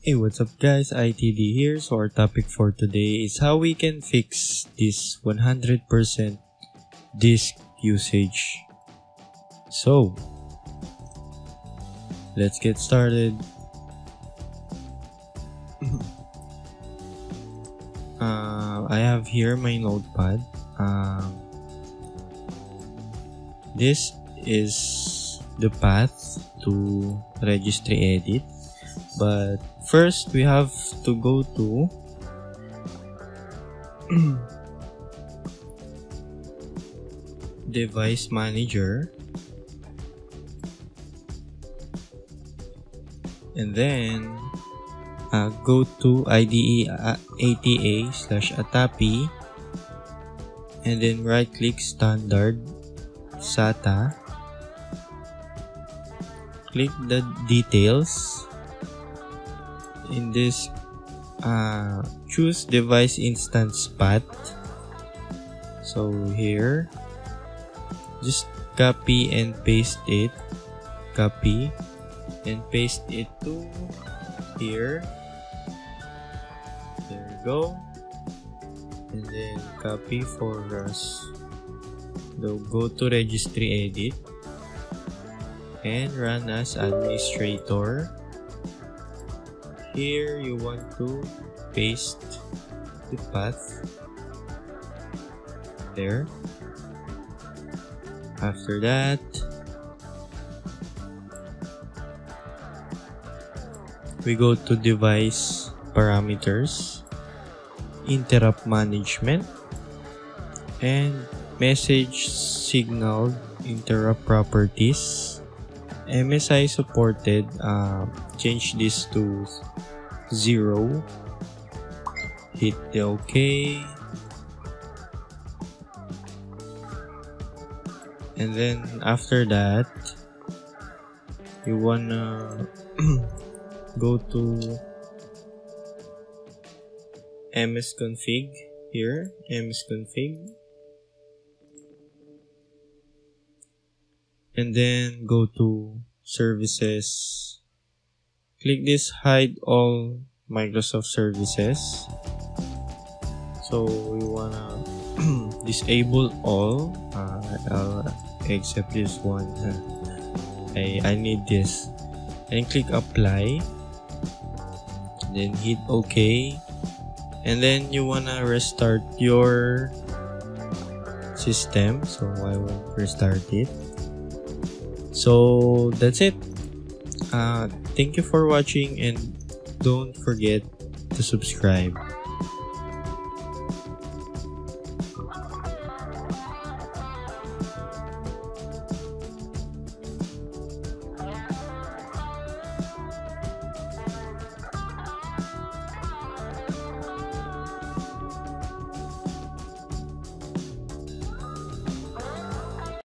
Hey, what's up guys, ITD here. So our topic for today is how we can fix this 100% disk usage. So, let's get started. I have here my notepad. This is the path to registry edit. But first, we have to go to device manager, and then go to IDE ATA/ATAPI, and then right click standard SATA, click the details. In this, choose device instance path. So here, just copy and paste it. Copy and paste it to here. There you go. And then copy for us. So go to registry edit and run as administrator. Here you want to paste the path there. After that, we go to device parameters, interrupt management, and message signal interrupt properties. MSI supported, change this to 0. Hit the OK, and then after that you wanna go to MXconfig. Here, MXconfig, and then go to services. Click this hide all Microsoft services. So we wanna disable all. I'll accept this one. I need this. And click apply. Then hit OK. And then you wanna restart your system. So I will restart it. So that's it. Thank you for watching, and don't forget to subscribe.